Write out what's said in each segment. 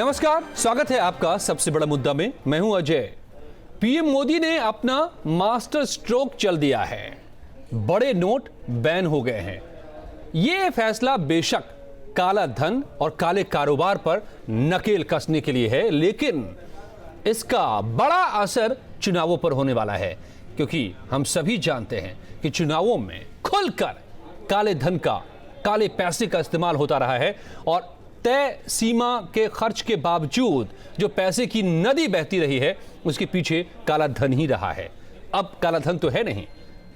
नमस्कार, स्वागत है आपका सबसे बड़ा मुद्दा में। मैं हूं अजय। पीएम मोदी ने अपना मास्टर स्ट्रोक चल दिया है। बड़े नोट बैन हो गए हैं। यह फैसला बेशक काला धन और काले कारोबार पर नकेल कसने के लिए है, लेकिन इसका बड़ा असर चुनावों पर होने वाला है, क्योंकि हम सभी जानते हैं कि चुनावों में खुलकर काले धन का, काले पैसे का इस्तेमाल होता रहा है और तय सीमा के खर्च के बावजूद जो पैसे की नदी बहती रही है उसके पीछे काला धन ही रहा है। अब काला धन तो है नहीं,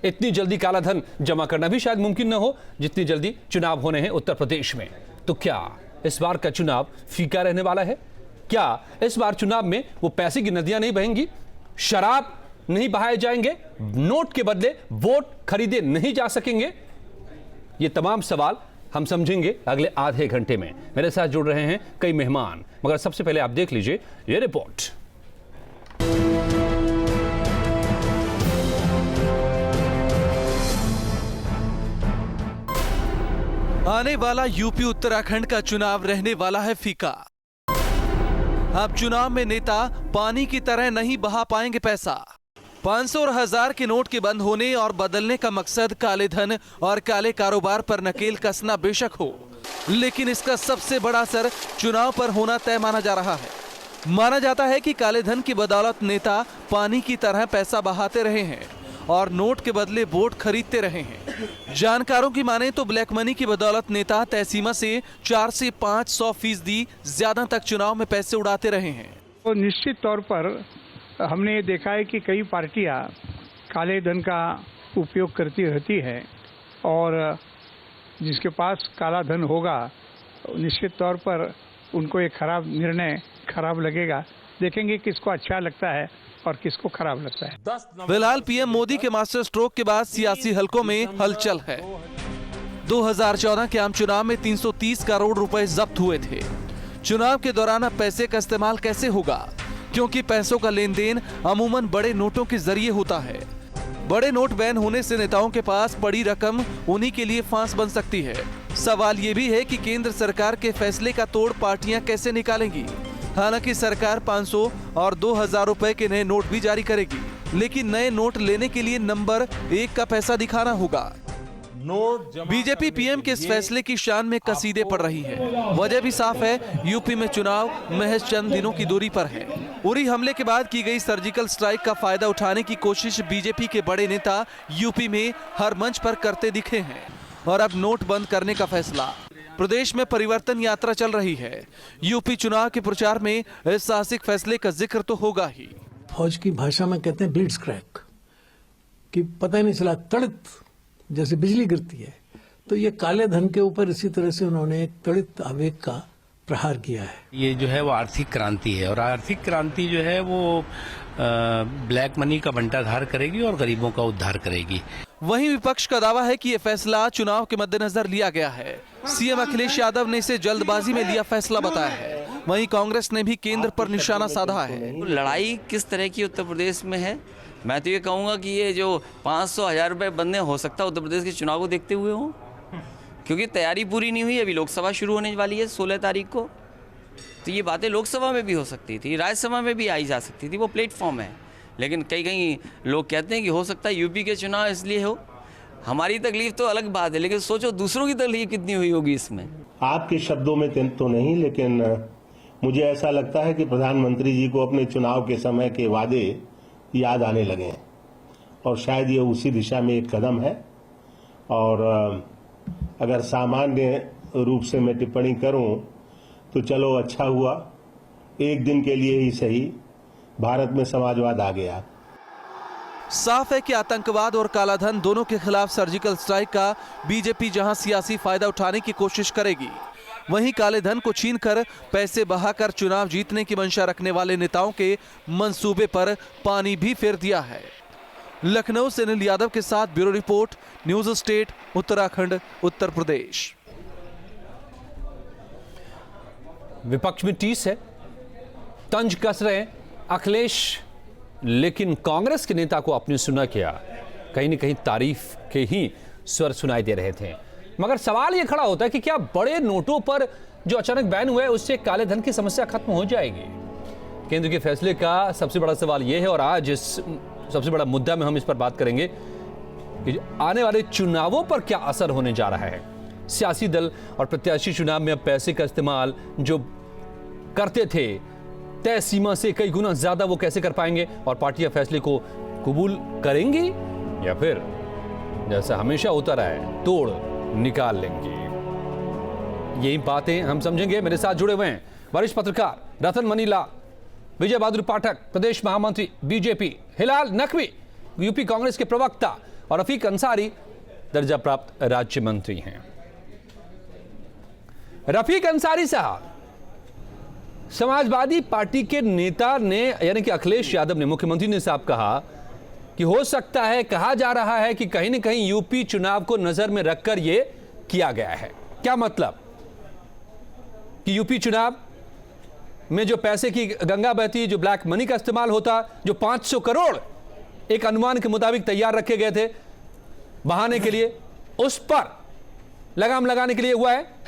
इतनी जल्दी काला धन जमा करना भी शायद मुमकिन न हो जितनी जल्दी चुनाव होने हैं उत्तर प्रदेश में। तो क्या इस बार का चुनाव फीका रहने वाला है? क्या इस बार चुनाव में वो पैसे की नदियां नहीं बहेंगी, शराब नहीं बहाए जाएंगे, नोट के बदले वोट खरीदे नहीं जा सकेंगे? ये तमाम सवाल हम समझेंगे अगले आधे घंटे में। मेरे साथ जुड़ रहे हैं कई मेहमान, मगर सबसे पहले आप देख लीजिए ये रिपोर्ट। आने वाला यूपी उत्तराखंड का चुनाव रहने वाला है फीका। अब चुनाव में नेता पानी की तरह नहीं बहा पाएंगे पैसा। 500 और 1000 के नोट के बंद होने और बदलने का मकसद काले धन और काले कारोबार पर नकेल कसना बेशक हो, लेकिन इसका सबसे बड़ा असर चुनाव पर होना तय माना जा रहा है। माना जाता है कि काले धन की बदौलत नेता पानी की तरह पैसा बहाते रहे हैं और नोट के बदले वोट खरीदते रहे हैं। जानकारों की माने तो ब्लैक मनी की बदौलत नेता तय सीमा से 4 से 500% ज्यादा तक चुनाव में पैसे उड़ाते रहे हैं। तो निश्चित तौर पर हमने ये देखा है कि कई पार्टियां काले धन का उपयोग करती रहती है और जिसके पास काला धन होगा निश्चित तौर पर उनको एक खराब निर्णय खराब लगेगा। देखेंगे किसको अच्छा लगता है और किसको खराब लगता है। फिलहाल पीएम मोदी के मास्टर स्ट्रोक के बाद सियासी हलकों में हलचल है। 2014 के आम चुनाव में 330 करोड़ रुपए जब्त हुए थे। चुनाव के दौरान अब पैसे का इस्तेमाल कैसे होगा, क्योंकि पैसों का लेन देन अमूमन बड़े नोटों के जरिए होता है। बड़े नोट बैन होने से नेताओं के पास बड़ी रकम उन्हीं के लिए फांस बन सकती है। सवाल ये भी है कि केंद्र सरकार के फैसले का तोड़ पार्टियां कैसे निकालेंगी। हालांकि सरकार 500 और 2000 रुपए के नए नोट भी जारी करेगी, लेकिन नए नोट लेने के लिए नंबर 1 का पैसा दिखाना होगा। बीजेपी पीएम के इस फैसले की शान में कसीदे पड़ रही है। वजह भी साफ है, यूपी में चुनाव महज चंद दिनों की दूरी पर है। उरी हमले के बाद की गई सर्जिकल स्ट्राइक का फायदा उठाने की कोशिश बीजेपी के बड़े नेता यूपी में हर मंच पर करते दिखे हैं। और अब नोट बंद करने का फैसला। प्रदेश में परिवर्तन यात्रा चल रही है। यूपी चुनाव के प्रचार में इस साहसिक फैसले का जिक्र तो होगा ही। फौज की भाषा में कहते हैं ब्लिट्स क्रैक, कि पता ही नहीं चला, तड़ित जैसे बिजली गिरती है। तो ये काले धन के ऊपर इसी तरह से उन्होंने एक तड़ित आवेग का प्रहार किया है। ये जो है वो आर्थिक क्रांति है और आर्थिक क्रांति जो है वो ब्लैक मनी का बंटाधार करेगी और गरीबों का उद्धार करेगी। वहीं विपक्ष का दावा है कि ये फैसला चुनाव के मद्देनजर लिया गया है। सीएम अखिलेश यादव ने इसे जल्दबाजी में लिया फैसला बताया है। वहीं कांग्रेस ने भी केंद्र पर निशाना साधा है। लड़ाई किस तरह की उत्तर प्रदेश में है, मैं तो ये कहूँगा कि ये जो 500-1000 रुपए बंदे हो सकता है उत्तर प्रदेश के चुनाव को देखते हुए हो, क्योंकि तैयारी पूरी नहीं हुई। अभी लोकसभा शुरू होने वाली है 16 तारीख को, तो ये बातें लोकसभा में भी हो सकती थी, राज्यसभा में भी आई जा सकती थी, वो प्लेटफॉर्म है। लेकिन कई लोग कहते हैं कि हो सकता है यूपी के चुनाव इसलिए हो। हमारी तकलीफ तो अलग बात है, लेकिन सोचो दूसरों की तकलीफ कितनी हुई होगी इसमें। आपके शब्दों में तो नहीं, लेकिन मुझे ऐसा लगता है कि प्रधानमंत्री जी को अपने चुनाव के समय के वादे याद आने लगे हैं और शायद ये उसी दिशा में एक कदम है। और अगर सामान्य रूप से मैं टिप्पणी करूं तो चलो अच्छा हुआ, एक दिन के लिए ही सही भारत में समाजवाद आ गया। साफ है कि आतंकवाद और कालाधन दोनों के खिलाफ सर्जिकल स्ट्राइक का बीजेपी जहां सियासी फायदा उठाने की कोशिश करेगी, वहीं काले धन को छीनकर पैसे बहाकर चुनाव जीतने की मंशा रखने वाले नेताओं के मंसूबे पर पानी भी फेर दिया है। लखनऊ से अनिल यादव के साथ bureau report, news state, Uttarakhand, Uttar Pradesh. विपक्ष में टीस है, तंज कस रहे अखिलेश, लेकिन कांग्रेस के नेता को आपने सुना क्या, कहीं न कहीं तारीफ के ही स्वर सुनाई दे रहे थे। मगर सवाल यह खड़ा होता है कि क्या बड़े नोटों पर जो अचानक बैन हुआ है उससे काले धन की समस्या खत्म हो जाएगी? केंद्र के फैसले का सबसे बड़ा सवाल यह है और आज इस सबसे बड़ा मुद्दा में हम इस पर बात करेंगे कि आने वाले चुनावों पर क्या असर होने जा रहा है। सियासी दल और प्रत्याशी चुनाव में अब पैसे का इस्तेमाल जो करते थे तय सीमा से कई गुना ज्यादा वो कैसे कर पाएंगे और पार्टियां फैसले को कबूल करेंगी या फिर जैसा हमेशा होता रहा है तोड़ निकाल लेंगी? यही बातें हम समझेंगे। मेरे साथ जुड़े हुए हैं वरिष्ठ पत्रकार रतन मनीला, विजय बहादुर पाठक प्रदेश महामंत्री बीजेपी, हिलाल नकवी यूपी कांग्रेस के प्रवक्ता और रफीक अंसारी दर्जा प्राप्त राज्य मंत्री हैं। रफीक अंसारी साहब, समाजवादी पार्टी के नेता ने यानी कि अखिलेश यादव ने, मुख्यमंत्री ने साहब कहा कि हो सकता है, कहा जा रहा है कि कहीं ना कहीं यूपी चुनाव को नजर में रखकर यह किया गया है। क्या मतलब कि यूपी चुनाव में जो पैसे की गंगा बहती, जो ब्लैक मनी का इस्तेमाल होता, जो 500 करोड़ एक अनुमान के मुताबिक तैयार रखे गए थे बहाने के लिए, उस पर लगाम लगाने के लिए हुआ है?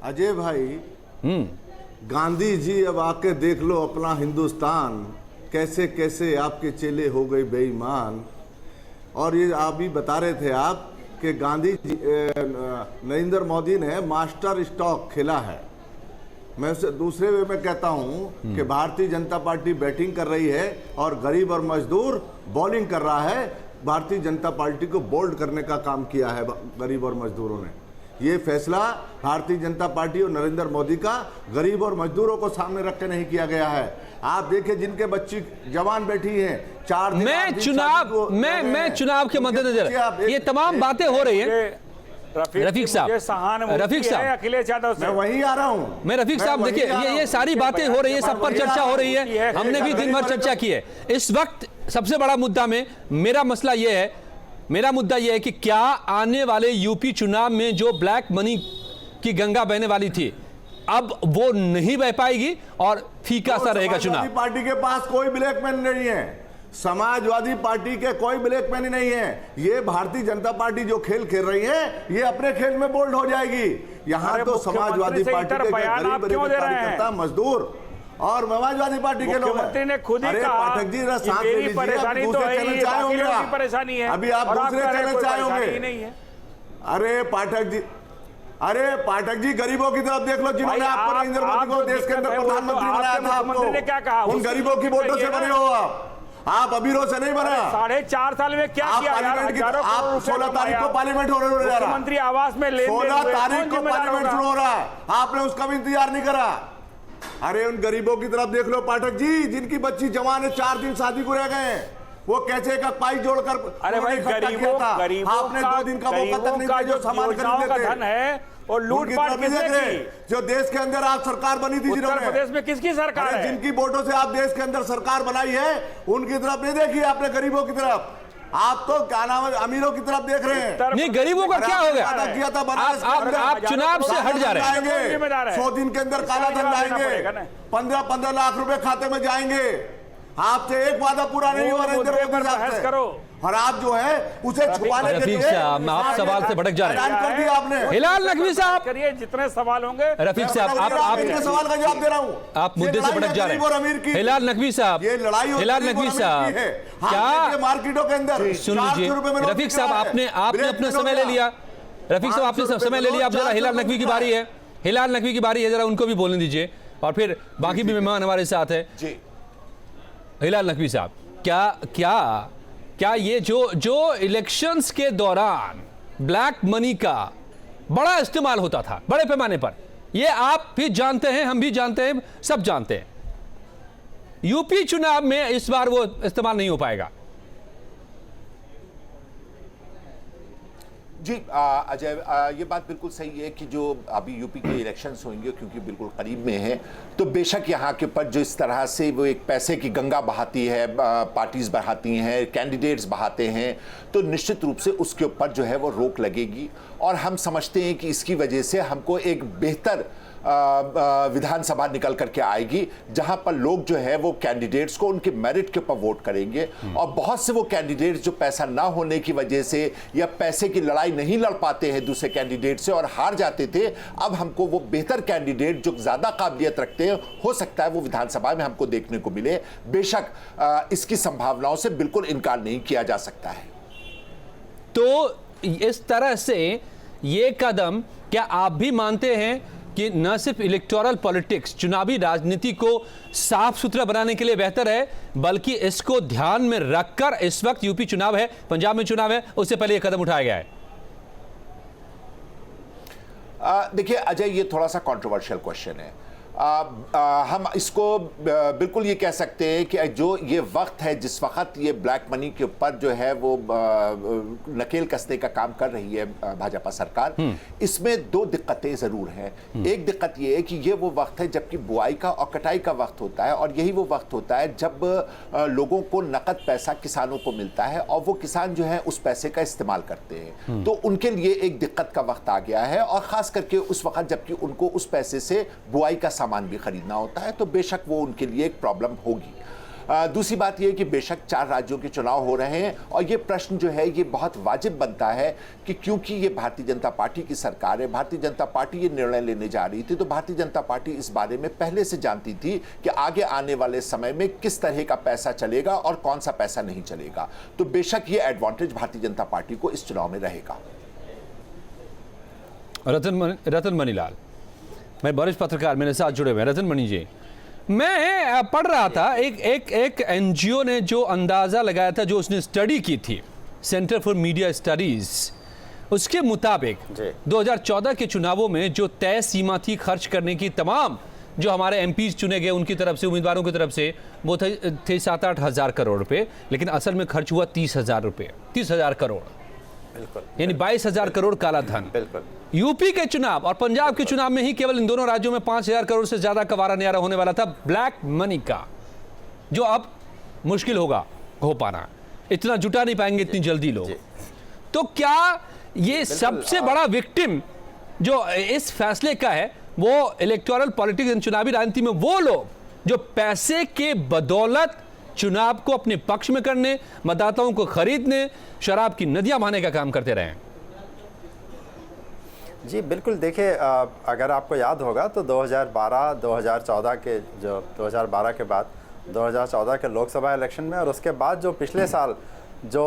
अजय भाई, गांधी जी अब आके देख लो अपना हिंदुस्तान, कैसे कैसे आपके चेले हो गए बेईमान। और ये आप भी बता रहे थे आप कि गांधी जी नरेंद्र मोदी ने मास्टर स्ट्रोक खेला है। मैं उसे दूसरे वे में कहता हूं कि भारतीय जनता पार्टी बैटिंग कर रही है और गरीब और मजदूर बॉलिंग कर रहा है। भारतीय जनता पार्टी को बोल्ड करने का काम किया है गरीब और मजदूरों ने। ये फैसला भारतीय जनता पार्टी और नरेंद्र मोदी का गरीब और मजदूरों को सामने रख के नहीं किया गया है। आप देखिए जिनके बच्ची जवान बैठी हैं, 4 दिन मैं चुनाव के मद्देनजर ये तमाम बातें हो रही हैं। रफीक साहब, अखिलेश यादव मैं वहीं आ रहा हूं। मैं रफीक साहब, देखिए ये सारी बातें हो रही है, सब पर चर्चा हो रही है, हमने भी दिन भर चर्चा की है। इस वक्त सबसे बड़ा मुद्दा में मेरा मुद्दा यह है कि क्या आने वाले यूपी चुनाव में जो ब्लैक मनी की गंगा बहने वाली थी अब वो नहीं बह पाएगी और फीका सा रहेगा चुनाव? पार्टी के पास कोई ब्लैक मनी नहीं है, समाजवादी पार्टी के कोई ब्लैक मनी नहीं है। ये भारतीय जनता पार्टी जो खेल खेल रही है ये अपने खेल में बोल्ड हो जाएगी। यहाँ तो समाजवादी पार्टी के गरीब कार्यकर्ता, मजदूर और समाजवादी पार्टी के लोग ने खुद ही कहा पाठक जी सांस ले लीजिए, परेशानी है, अभी आप दूसरे चैनल चाहे होंगे। अरे पाठक जी गरीबों की तरफ देख लो, जिन्होंने आपको नरेंद्र मोदी को देश के अंदर प्रधानमंत्री बनाया था, आपको उन गरीबों की वोटों से बने हो आप अमीरों से नहीं बना। 4.5 साल में क्या किया? आप 16 तारीख को पार्लियामेंट होने जा रहा है, मंत्री आवास में 16 तारीख को पार्लियामेंट शुरू हो रहा है, आपने उसका भी इंतजार नहीं करा। अरे उन गरीबों की तरफ देख लो पाठक जी, जिनकी बच्ची जवान है, 4 दिन शादी को रह गए, वो कैसे का पाई जोड़कर, अरे भाई गरीबों आपने 2 दिन का मौका तक नहीं दिया जो सामान खरीदते धन है और लूटपाट किसने की? जो देश के अंदर आप सरकार बनी थी, उत्तर प्रदेश में किसकी सरकार है? जिनकी वोटों से आप देश के अंदर सरकार बनाई है उनकी तरफ नहीं देखी आपने, गरीबों की तरफ। आप तो क्या नाम है, अमीरों की तरफ देख रहे हैं। नहीं, गरीबों का क्या हो गया? आप चुनाव से हट जा रहे हैं। 100 दिन के अंदर काला धन लाएंगे, 15 लाख रुपए खाते में जाएंगे। आपसे एक वादा पूरा नहीं हुआ नरेंद्र मोदी साहब से, और आप जो है उसे छुपाने के लिए आप सवाल से भटक जा रहे हैं। कर दिया आपने। हिलाल नकवी साहब, करिए जितने सवाल होंगे। रफीक साहब, आप सवाल का जवाब दे रहा हूं, आप मुद्दे से भटक जा रहे हैं। हिलाल नकवी साहब, हिलाल नकवी साहब, क्या मार्केटों के अंदर सुन लीजिए रफीक साहब, आपने अपना समय ले लिया। रफीक साहब आपने समय ले लिया, अब जरा हिलाल नकवी की बारी है। हिलाल नकवी की बारी है, जरा उनको भी बोलने दीजिए और फिर बाकी भी मेहमान हमारे साथ है। हिलाल नकवी साहब, क्या ये जो इलेक्शंस के दौरान ब्लैक मनी का बड़ा इस्तेमाल होता था बड़े पैमाने पर, ये आप भी जानते हैं, हम भी जानते हैं, सब जानते हैं, यूपी चुनाव में इस बार वो इस्तेमाल नहीं हो पाएगा? जी अजय, ये बात बिल्कुल सही है कि जो अभी यूपी के इलेक्शंस होंगे क्योंकि बिल्कुल करीब में है, तो बेशक यहाँ के ऊपर जो इस तरह से वो एक पैसे की गंगा बहाती है, पार्टीज बहाती हैं, कैंडिडेट्स बहाते हैं, तो निश्चित रूप से उसके ऊपर जो है वो रोक लगेगी। और हम समझते हैं कि इसकी वजह से हमको एक बेहतर विधानसभा निकल करके आएगी जहां पर लोग जो है वो कैंडिडेट्स को उनके मेरिट के ऊपर वोट करेंगे, और बहुत से वो कैंडिडेट्स जो पैसा ना होने की वजह से या पैसे की लड़ाई नहीं लड़ पाते हैं दूसरे कैंडिडेट से और हार जाते थे, अब हमको वो बेहतर कैंडिडेट जो ज्यादा काबिलियत रखते हैं, हो सकता है वो विधानसभा में हमको देखने को मिले। बेशक इसकी संभावनाओं से बिल्कुल इनकार नहीं किया जा सकता है। तो इस तरह से ये कदम, क्या आप भी मानते हैं कि न सिर्फ इलेक्टोरल पॉलिटिक्स, चुनावी राजनीति को साफ सुथरा बनाने के लिए बेहतर है, बल्कि इसको ध्यान में रखकर इस वक्त यूपी चुनाव है, पंजाब में चुनाव है, उससे पहले यह कदम उठाया गया है? देखिए अजय, ये थोड़ा सा कंट्रोवर्शियल क्वेश्चन है। हम इसको बिल्कुल ये कह सकते हैं कि जो ये वक्त है जिस वक्त ये ब्लैक मनी के ऊपर जो है वो नकेल कसने का काम कर रही है भाजपा सरकार, इसमें दो दिक्कतें ज़रूर हैं। एक दिक्कत ये है कि ये वो वक्त है जबकि बुआई का और कटाई का वक्त होता है, और यही वो वक्त होता है जब लोगों को नकद पैसा किसानों को मिलता है और वो किसान जो है उस पैसे का इस्तेमाल करते हैं। तो उनके लिए एक दिक्कत का वक्त आ गया है, और ख़ास करके उस वक्त जबकि उनको उस पैसे से बुआई का सामान भी खरीदना होता है, तो बेशक वो उनके लिए एक प्रॉब्लम होगी। दूसरी बात यह है कि बेशक 4 राज्यों के चुनाव हो रहे हैं, और ये प्रश्न जो है ये बहुत वाजिब बनता है कि क्योंकि ये भारतीय जनता पार्टी की सरकार है, भारतीय जनता पार्टी ये निर्णय लेने जा रही थी, तो भारतीय जनता पार्टी इस बारे में पहले से जानती थी कि आगे आने वाले समय में किस तरह का पैसा चलेगा और कौन सा पैसा नहीं चलेगा। तो बेशक ये एडवांटेज भारतीय जनता पार्टी को इस चुनाव में रहेगा। रतन मनीलाल, मैं वरिष्ठ पत्रकार, मेरे साथ जुड़े हुए हैं। रतन मनी जी, मैं पढ़ रहा था एक एनजीओ ने जो अंदाजा लगाया था, जो उसने स्टडी की थी, सेंटर फॉर मीडिया स्टडीज, उसके मुताबिक 2014 के चुनावों में जो तय सीमा थी खर्च करने की, तमाम जो हमारे एमपीज चुने गए उनकी तरफ से, उम्मीदवारों की तरफ से, वो थे 7-8 हज़ार करोड़ रुपए, लेकिन असल में खर्च हुआ 30,000 रुपये, 30,000 करोड़, यानी 22,000 करोड़ काला धन। यूपी के चुनाव और पंजाब के चुनाव में ही केवल इन दोनों राज्यों में 5,000 करोड़ से ज्यादा का वारा न्यारा होने वाला था ब्लैक मनी का, जो अब मुश्किल होगा हो पाना, इतना जुटा नहीं पाएंगे इतनी जल्दी लोग। तो क्या ये सबसे बड़ा विक्टिम जो इस फैसले का है वो इलेक्टोरल पॉलिटिक्स, चुनावी राजनीति में वो लोग जो पैसे के बदौलत चुनाव को अपने पक्ष में करने, मतदाताओं को खरीदने, शराब की नदियां बहाने का काम करते रहे? जी बिल्कुल, देखिए अगर आपको याद होगा तो 2012 के 2012 के बाद 2014 के लोकसभा इलेक्शन में, और उसके बाद जो पिछले साल जो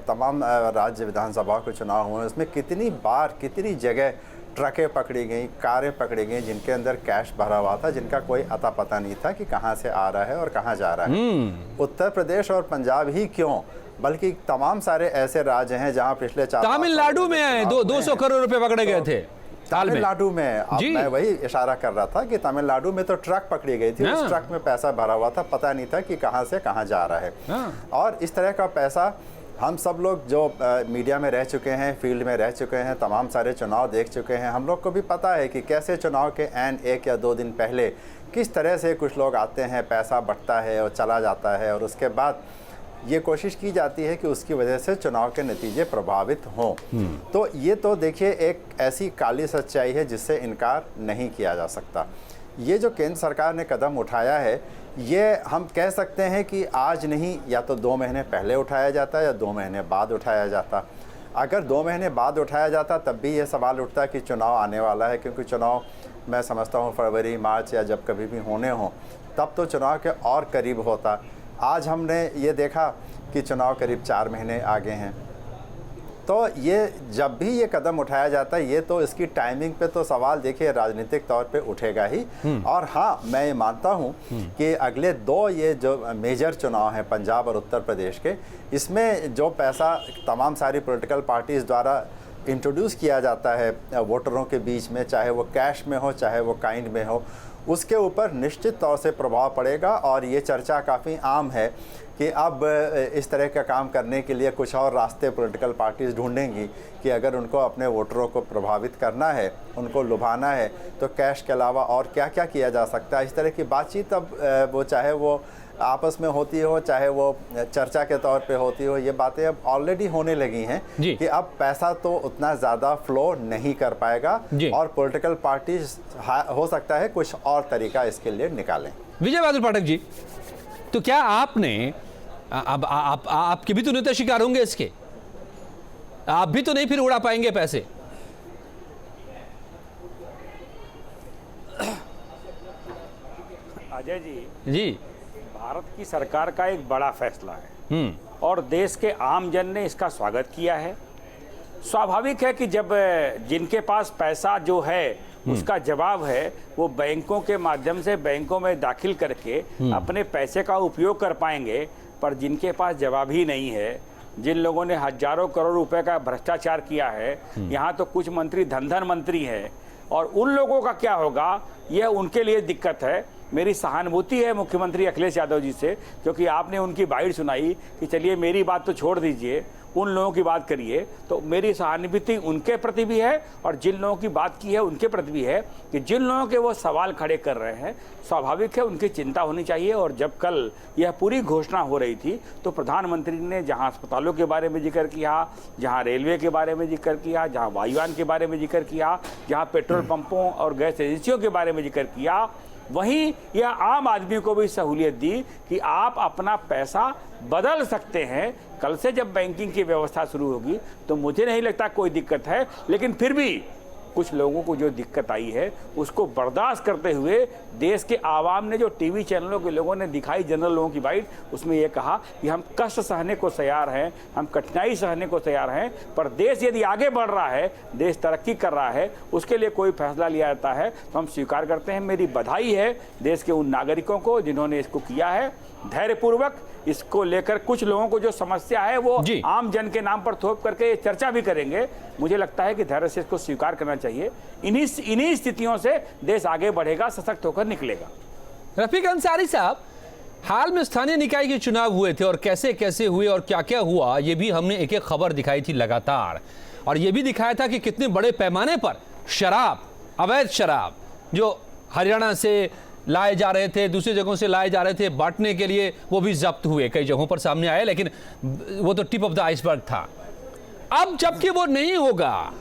तमाम राज्य विधानसभा के चुनाव हुए, उसमें कितनी बार कितनी जगह ट्रकें पकड़ी गई, कारें पकड़ी गई जिनके अंदर कैश भरा हुआ था, जिनका कोई अता पता नहीं था कि कहाँ से आ रहा है और कहाँ जा रहा है। उत्तर प्रदेश और पंजाब ही क्यों, बल्कि तमाम सारे ऐसे राज्य हैं जहां पिछले 4 तमिलनाडु में आए 200 करोड़ रुपए पकड़े गए थे। तमिलनाडु में, अब मैं वही इशारा कर रहा था कि तमिलनाडु में तो ट्रक पकड़ी गई थी, उस ट्रक में पैसा भरा हुआ था, पता नहीं था कि कहां से कहां जा रहा है। और इस तरह का पैसा हम सब लोग जो मीडिया में रह चुके हैं, फील्ड में रह चुके हैं, तमाम सारे चुनाव देख चुके हैं, हम लोग को भी पता है कि कैसे चुनाव के एन 1 या 2 दिन पहले किस तरह से कुछ लोग आते हैं, पैसा बढ़ता है और चला जाता है, और उसके बाद ये कोशिश की जाती है कि उसकी वजह से चुनाव के नतीजे प्रभावित हों। तो ये तो देखिए एक ऐसी काली सच्चाई है जिससे इनकार नहीं किया जा सकता। ये जो केंद्र सरकार ने कदम उठाया है, ये हम कह सकते हैं कि आज नहीं, या तो 2 महीने पहले उठाया जाता या 2 महीने बाद उठाया जाता। अगर 2 महीने बाद उठाया जाता तब भी ये सवाल उठता कि चुनाव आने वाला है, क्योंकि चुनाव मैं समझता हूँ फरवरी, मार्च या जब कभी भी होने हों, तब तो चुनाव के और करीब होता। आज हमने ये देखा कि चुनाव करीब 4 महीने आगे हैं। तो ये जब भी ये कदम उठाया जाता है, ये तो इसकी टाइमिंग पे तो सवाल देखिए राजनीतिक तौर पे उठेगा ही। और हाँ, मैं ये मानता हूँ कि अगले 2 ये जो मेजर चुनाव हैं पंजाब और उत्तर प्रदेश के, इसमें जो पैसा तमाम सारी पॉलिटिकल पार्टीज़ द्वारा इंट्रोड्यूस किया जाता है वोटरों के बीच में, चाहे वो कैश में हो चाहे वो काइंड में हो, उसके ऊपर निश्चित तौर से प्रभाव पड़ेगा। और ये चर्चा काफ़ी आम है कि अब इस तरह का काम करने के लिए कुछ और रास्ते पॉलिटिकल पार्टीज़ ढूंढेंगी कि अगर उनको अपने वोटरों को प्रभावित करना है, उनको लुभाना है, तो कैश के अलावा और क्या क्या किया जा सकता है। इस तरह की बातचीत अब वो चाहे वो आपस में होती हो, चाहे वो चर्चा के तौर पे होती हो, ये बातें अब ऑलरेडी होने लगी हैं कि अब पैसा तो उतना ज़्यादा फ्लो नहीं कर पाएगा और पॉलिटिकल पार्टी हो सकता है कुछ और तरीका इसके लिए निकालें। विजय बहादुर पाठक जी, तो क्या आपने अब आपके भी तो नेता शिकार होंगे इसके, आप भी तो नहीं फिर उड़ा पाएंगे पैसे? अजय जी, भारत की सरकार का एक बड़ा फैसला है और देश के आम जन ने इसका स्वागत किया है। स्वाभाविक है कि जब जिनके पास पैसा जो है उसका जवाब है वो बैंकों के माध्यम से बैंकों में दाखिल करके अपने पैसे का उपयोग कर पाएंगे, पर जिनके पास जवाब ही नहीं है, जिन लोगों ने हजारों करोड़ रुपए का भ्रष्टाचार किया है, यहाँ तो कुछ मंत्री धन मंत्री हैं, और उन लोगों का क्या होगा यह उनके लिए दिक्कत है। मेरी सहानुभूति है मुख्यमंत्री अखिलेश यादव जी से, क्योंकि आपने उनकी बाइट सुनाई कि चलिए मेरी बात तो छोड़ दीजिए, उन लोगों की बात करिए, तो मेरी सहानुभूति उनके प्रति भी है और जिन लोगों की बात की है उनके प्रति भी है कि जिन लोगों के वो सवाल खड़े कर रहे हैं, स्वाभाविक है उनकी चिंता होनी चाहिए। और जब कल यह पूरी घोषणा हो रही थी तो प्रधानमंत्री ने जहां अस्पतालों के बारे में जिक्र किया, जहां रेलवे के बारे में जिक्र किया, जहां वायुयान के बारे में जिक्र किया, जहां पेट्रोल पंपों और गैस एजेंसियों के बारे में जिक्र किया, वहीं यह आम आदमी को भी सहूलियत दी कि आप अपना पैसा बदल सकते हैं। कल से जब बैंकिंग की व्यवस्था शुरू होगी तो मुझे नहीं लगता कोई दिक्कत है, लेकिन फिर भी कुछ लोगों को जो दिक्कत आई है उसको बर्दाश्त करते हुए देश के आवाम ने, जो टीवी चैनलों के लोगों ने दिखाई जनरल लोगों की बाइट, उसमें यह कहा कि हम कष्ट सहने को तैयार हैं, हम कठिनाई सहने को तैयार हैं, पर देश यदि आगे बढ़ रहा है, देश तरक्की कर रहा है, उसके लिए कोई फैसला लिया जाता है तो हम स्वीकार करते हैं। मेरी बधाई है देश के उन नागरिकों को जिन्होंने इसको किया है धैर्यपूर्वक। इसको लेकर कुछ लोगों को जो समस्या है वो आम जन के नाम पर थोप करके चर्चा भी करेंगे, मुझे लगता है कि धैर्य से इसको स्वीकार करना चाहिए। इन्हीं स्थितियों से देश आगे बढ़ेगा, सशक्त होकर निकलेगा। रफीक अंसारी साहब, हाल में स्थानीय निकाय के चुनाव हुए थे और कैसे कैसे हुए और क्या क्या हुआ ये भी हमने एक एक खबर दिखाई थी लगातार, और ये भी दिखाया था कि कितने बड़े पैमाने पर शराब, अवैध शराब जो हरियाणा से लाए जा रहे थे, दूसरी जगहों से लाए जा रहे थे बांटने के लिए, वो भी जब्त हुए, कई जगहों पर सामने आए, लेकिन वो तो टिप ऑफ द आइसबर्ग था। अब जबकि वो नहीं होगा,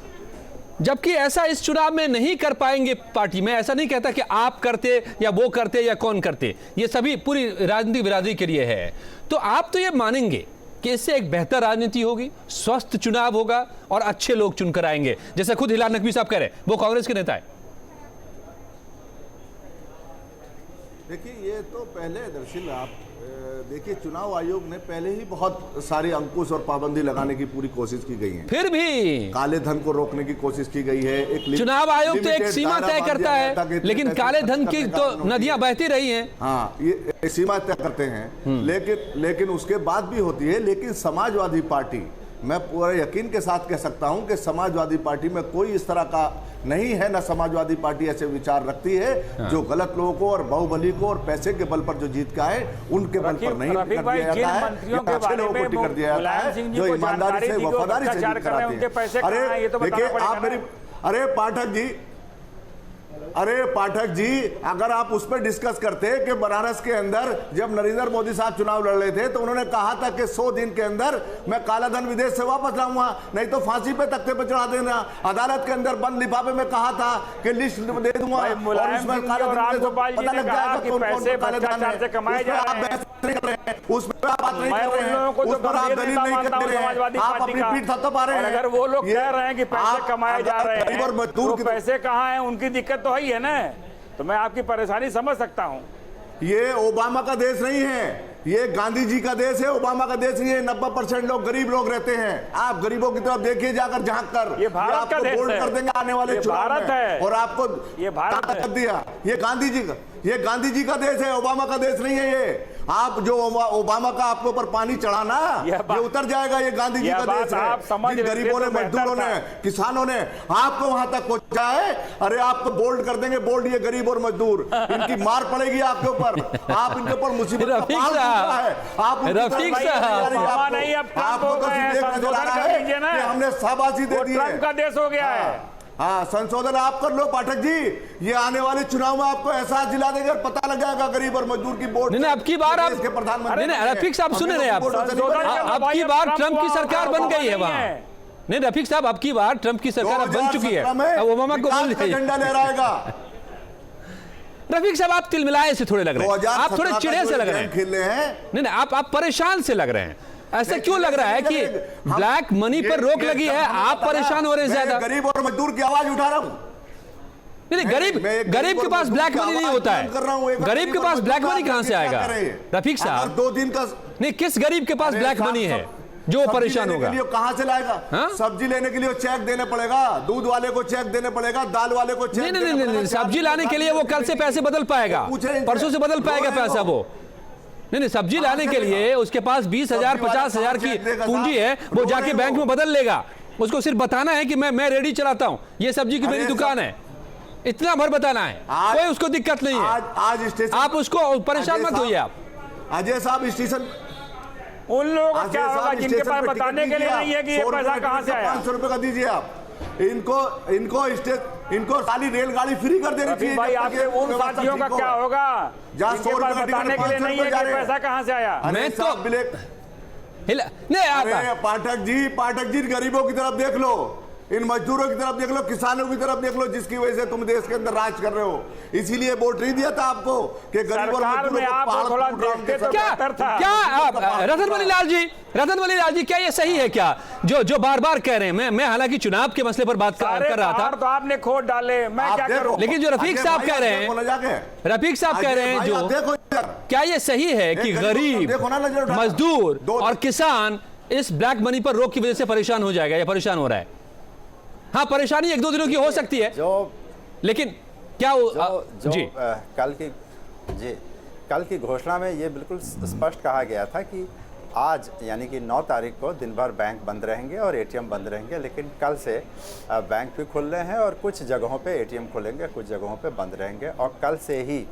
जबकि ऐसा इस चुनाव में नहीं कर पाएंगे पार्टी में, ऐसा नहीं कहता कि आप करते या वो करते या कौन करते, ये सभी पूरी राजनीतिक बिरादरी के लिए है, तो आप तो ये मानेंगे कि इससे एक बेहतर राजनीति होगी, स्वस्थ चुनाव होगा और अच्छे लोग चुनकर आएंगे, जैसे खुद हिलाल नकवी साहब कह रहे हैं, वो कांग्रेस के नेता है। देखिए, ये तो पहले दरअसल आप देखिए चुनाव आयोग ने पहले ही बहुत सारी अंकुश और पाबंदी लगाने की पूरी कोशिश की गई है, फिर भी काले धन को रोकने की कोशिश की गई है। एक चुनाव आयोग तो एक सीमा तय करता है, लेकिन काले धन की तो नदियां बहती रही हैं। हाँ, ये सीमा तय करते हैं, लेकिन उसके बाद भी होती है। लेकिन समाजवादी पार्टी, मैं पूरे यकीन के साथ कह सकता हूं कि समाजवादी पार्टी में कोई इस तरह का नहीं है, ना समाजवादी पार्टी ऐसे विचार रखती है जो गलत लोगों को और बाहुबली को और पैसे के बल पर जो जीत का है उनके बल पर नहीं कर दिया जाता है, अच्छे लोगों को टिकट दिया जाता है जो ईमानदारी से वफादारी से जीत कराते हैं। अरे देखिए आप मेरी, अरे पाठक जी, अगर आप उस पर डिस्कस करते कि बनारस के अंदर जब नरेंद्र मोदी साहब चुनाव लड़ रहे थे तो उन्होंने कहा था कि 100 दिन के अंदर मैं काला धन विदेश से वापस लाऊंगा, नहीं तो फांसी पे तख्ते पे चढ़ा देना। अदालत के अंदर बंद लिफाफे में कहा था कि लिस्ट दे दूंगा और उसमें काला धन पता लग जाएगा कौन कौन काले धन है। उस पर आप बात नहीं कर रहे हैं, उस पर आप दलील नहीं कर रहे हैं, आप अपनी पीठ थपथपा रहे हैं। अगर वो लोग कह रहे हैं कि पैसे कमाए जा रहे हैं तो पैसे कहाँ हैं, उनकी दिक्कत तो है ना, तो मैं आपकी परेशानी समझ सकता हूं। ये ओबामा का देश नहीं है, ये गांधी जी का देश है, ओबामा का देश नहीं है। 90% लोग गरीब लोग रहते हैं। आप गरीबों की तरफ देखिए जाकर, झांक कर, ये भारत का देश बोल्ड कर देंगे आने वाले चुनाव में, और आपको ये भारत कर दिया। ये गांधी जी का देश है, ओबामा का देश नहीं है। ये आप जो ओबामा का आपके ऊपर पानी चढ़ाना ये उतर जाएगा, ये गांधी जी का देश है। जिन गरीबों ने, मजदूरों ने, किसानों ने आपको वहां तक पहुंचा है, अरे आपको बोल्ड कर देंगे, बोल्ड ये गरीब और मजदूर, इनकी मार पड़ेगी आपके ऊपर, आप इनके ऊपर मुसीबत का पहाड़ टूट रहा है। आप रफीक साहब आपको तो देखने जा रहा है कि हमने शाबाशी दे दी है। ट्रम्प का देश हो गया है, हाँ, संशोधन आप कर लो पाठक जी। ये आने वाले चुनाव में आपको एहसास दिला देंगे, पता लग जाएगा गरीब और मजदूर की वोट। नहीं, अब की बार आप के प्रधानमंत्री रफीक साहब सुन रहे हैं आप, अब की बार ट्रंप की सरकार बन गई है वहां। नहीं रफीक साहब, अब की बार ट्रंप की सरकार अब बन चुकी है, अब ओबामा को बोल झंडा लहराएगा। रफीक साहब आप तिलमिलाए से थोड़े लग रहे हैं, आप थोड़े चिड़े से लग रहे हैं। खेल रहे हैं नहीं, आप परेशान से लग रहे हैं। ऐसा क्यों लग रहा है कि ब्लैक मनी पर रोक लगी है, आप परेशान हो रहे हैं ज्यादा? गरीब और मजदूर की आवाज उठा रहा हूं। नहीं, गरीब के पास ब्लैक मनी नहीं होता है। गरीब के पास ब्लैक मनी कहां से आएगा रफीक साहब? 2 दिन का नहीं, किस गरीब के पास ब्लैक मनी है जो परेशान होगा? कहां से लाएगा? सब्जी लेने के लिए चेक देने पड़ेगा, दूध वाले को चेक देने पड़ेगा, दाल वाले को चेक। नहीं, सब्जी लाने के लिए वो कल से पैसे बदल पाएगा, परसों से बदल पाएगा पैसा वो। नहीं, सब्जी लाने के लिए उसके पास 20,000 50,000 की पूंजी है, वो जाके बैंक में बदल लेगा। उसको सिर्फ बताना है कि मैं रेडी चलाता हूं, ये सब्जी की मेरी दुकान है, इतना भर बताना है, कोई उसको दिक्कत नहीं है। आज आप उसको परेशान मत होइए। आप अजय साहब स्टेशन, उन लोगों को क्या होगा जिनके पास बताने के लिए नहीं है कि ये पैसा कहां से आया? 500 रुपए का दीजिए आप इनको सारी रेलगाड़ी फ्री कर देनी चाहिए। भाई आपके उन साथियों का क्या होगा जिनके पास बताने के लिए नहीं है कि पैसा कहां से आया? मैं तो नहीं आता। पाठक जी गरीबों की तरफ देख लो, इन मजदूरों की तरफ देख लो, किसानों की तरफ देख लो, जिसकी वजह से तुम देश के अंदर राज कर रहे हो। इसीलिए वोट नहीं दिया था आपको कि गरीब और मजदूरों को थोड़ा देखते तो बेहतर था। क्या रतन मनी लाल जी क्या ये सही है क्या जो बार बार कह रहे हैं? मैं हालांकि चुनाव के मसले पर बात कर रहा था, तो आपने खोद डाले, मैं क्या करूं? लेकिन जो रफीक साहब कह रहे हैं, जो क्या ये सही है कि गरीब, मजदूर और किसान इस ब्लैक मनी पर रोक की वजह से परेशान हो जाएगा या परेशान हो रहा है? हाँ, परेशानी 1-2 दिनों की हो सकती है, लेकिन क्या कल की घोषणा में ये बिल्कुल स्पष्ट कहा गया था कि आज यानी कि 9 तारीख को दिन भर बैंक बंद रहेंगे और एटीएम बंद रहेंगे, लेकिन कल से बैंक भी खुल रहे हैं और कुछ जगहों पे एटीएम खुलेंगे, कुछ जगहों पे बंद रहेंगे। और कल से ही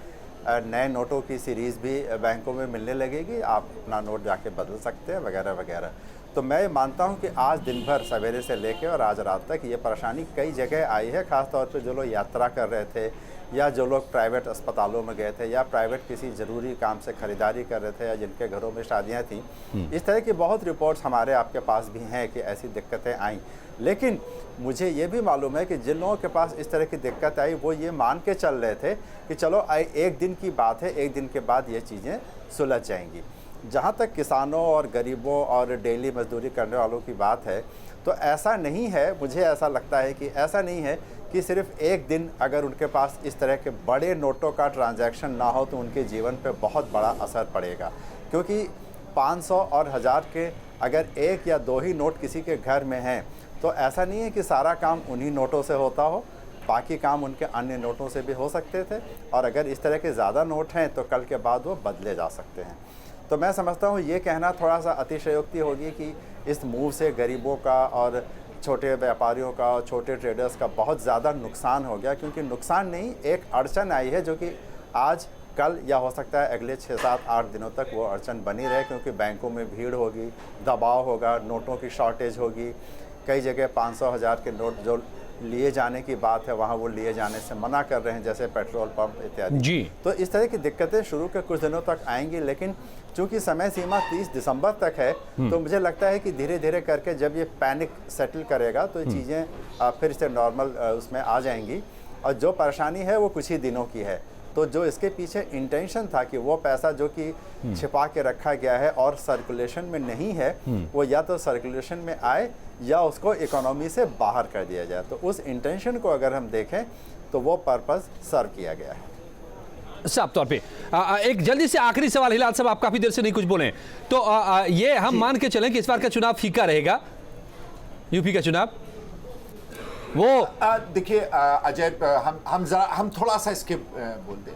नए नोटों की सीरीज़ भी बैंकों में मिलने लगेगी, आप अपना नोट जाके बदल सकते हैं वगैरह वगैरह। तो मैं मानता हूं कि आज दिन भर सवेरे से लेकर और आज रात तक ये परेशानी कई जगह आई है, ख़ासतौर पे जो लोग यात्रा कर रहे थे या जो लोग प्राइवेट अस्पतालों में गए थे या प्राइवेट किसी ज़रूरी काम से ख़रीदारी कर रहे थे या जिनके घरों में शादियां थीं। इस तरह की बहुत रिपोर्ट्स हमारे आपके पास भी हैं कि ऐसी दिक्कतें आईं। लेकिन मुझे ये भी मालूम है कि जिन लोगों के पास इस तरह की दिक्कत आई वो ये मान के चल रहे थे कि चलो एक दिन की बात है, एक दिन के बाद ये चीज़ें सुलझ जाएंगी। जहाँ तक किसानों और गरीबों और डेली मजदूरी करने वालों की बात है, तो ऐसा नहीं है, मुझे ऐसा लगता है कि ऐसा नहीं है कि सिर्फ एक दिन अगर उनके पास इस तरह के बड़े नोटों का ट्रांजैक्शन ना हो तो उनके जीवन पे बहुत बड़ा असर पड़ेगा। क्योंकि 500 और 1000 के अगर 1 या 2 ही नोट किसी के घर में हैं तो ऐसा नहीं है कि सारा काम उन्हीं नोटों से होता हो, बाकी काम उनके अन्य नोटों से भी हो सकते थे। और अगर इस तरह के ज़्यादा नोट हैं तो कल के बाद वो बदले जा सकते हैं। तो मैं समझता हूँ ये कहना थोड़ा सा अतिशयोक्ति होगी कि इस मूव से गरीबों का और छोटे व्यापारियों का और छोटे ट्रेडर्स का बहुत ज़्यादा नुकसान हो गया, क्योंकि नुकसान नहीं, एक अड़चन आई है जो कि आज कल या हो सकता है अगले 6, 7, 8 दिनों तक वो अड़चन बनी रहे, क्योंकि बैंकों में भीड़ होगी, दबाव होगा, नोटों की शॉर्टेज होगी। कई जगह 500, 1000 के नोट जो लिए जाने की बात है वहाँ वो लिए जाने से मना कर रहे हैं, जैसे पेट्रोल पंप इत्यादि जी। तो इस तरह की दिक्कतें शुरू के कुछ दिनों तक आएंगी, लेकिन चूंकि समय सीमा 30 दिसंबर तक है तो मुझे लगता है कि धीरे धीरे करके जब ये पैनिक सेटल करेगा तो ये चीज़ें फिर से नॉर्मल उसमें आ जाएंगी। और जो परेशानी है वो कुछ ही दिनों की है। तो जो इसके पीछे इंटेंशन था कि वो पैसा जो कि छिपा के रखा गया है और सर्कुलेशन में नहीं है, वो या तो सर्कुलेशन में आए या उसको इकोनॉमी से बाहर कर दिया जाए। तो उस इंटेंशन को अगर हम देखें तो वो पर्पस सर्व किया गया है। साफ तौर पे एक जल्दी से आखिरी सवाल, हिलाल साहब आप काफी देर से नहीं कुछ बोले, तो ये हम मान के चलें कि इस बार का चुनाव फीका रहेगा, यूपी का चुनाव वो देखिए अजय, हम थोड़ा सा इसके बोल दें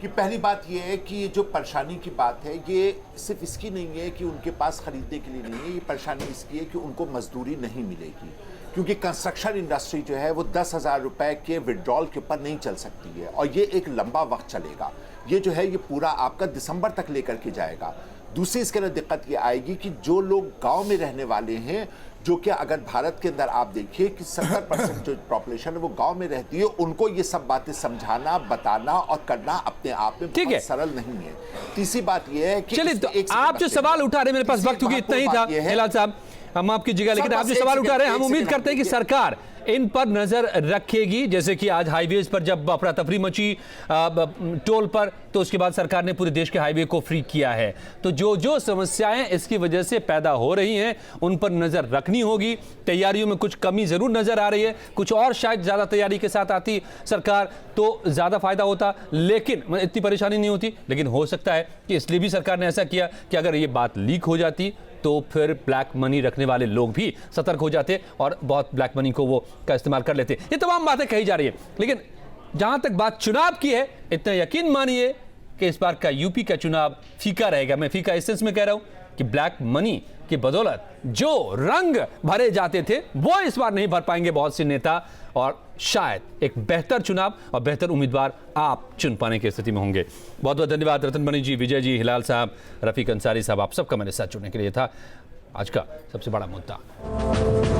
कि पहली बात ये है कि जो परेशानी की बात है ये सिर्फ इसकी नहीं है कि उनके पास खरीदने के लिए नहीं है, ये परेशानी इसकी है कि उनको मजदूरी नहीं मिलेगी, क्योंकि कंस्ट्रक्शन इंडस्ट्री जो है वो 10,000 रुपए के विड्रॉल के ऊपर नहीं चल सकती है और ये एक लंबा वक्त चलेगा। ये जो है ये पूरा आपका दिसंबर तक लेकर के जाएगा। दूसरी इसके अंदर दिक्कत ये आएगी कि जो लोग गांव में रहने वाले हैं, जो कि अगर भारत के अंदर आप देखिए कि 70% जो पॉपुलेशन है वो गांव में रहती है, उनको ये सब बातें समझाना, बताना और करना अपने आप में बहुत सरल नहीं है। तीसरी बात ये है कि चलिए, तो आप जो सवाल उठा रहे, मेरे पास वक्त क्योंकि इतना ही था हिलाल साहब, हम आपकी जगह, लेकिन आप जो सवाल उठा रहे हैं, हम उम्मीद करते हैं कि सरकार इन पर नजर रखेगी। जैसे कि आज हाईवेज पर जब अफरा तफरी मची टोल पर, तो उसके बाद सरकार ने पूरे देश के हाईवे को फ्री किया है। तो जो जो समस्याएं इसकी वजह से पैदा हो रही हैं, उन पर नजर रखनी होगी। तैयारियों में कुछ कमी जरूर नजर आ रही है, कुछ और शायद ज्यादा तैयारी के साथ आती सरकार तो ज्यादा फायदा होता, लेकिन इतनी परेशानी नहीं होती। लेकिन हो सकता है कि इसलिए भी सरकार ने ऐसा किया कि अगर ये बात लीक हो जाती तो फिर ब्लैक मनी रखने वाले लोग भी सतर्क हो जाते और बहुत ब्लैक मनी को वो का इस्तेमाल कर लेते। ये तमाम बातें कही जा रही है, लेकिन जहां तक बात चुनाव की है, इतना यकीन मानिए कि इस बार का यूपी का चुनाव फीका रहेगा। मैं फीका इस सेंस में कह रहा हूं कि ब्लैक मनी की बदौलत जो रंग भरे जाते थे वो इस बार नहीं भर पाएंगे बहुत से नेता, और शायद एक बेहतर चुनाव और बेहतर उम्मीदवार आप चुन पाने की स्थिति में होंगे। बहुत बहुत धन्यवाद रतन बनी जी, विजय जी, हिलाल साहब, रफीक अंसारी साहब, आप सबका मेरे साथ जुड़ने के लिए था आज का सबसे बड़ा मुद्दा।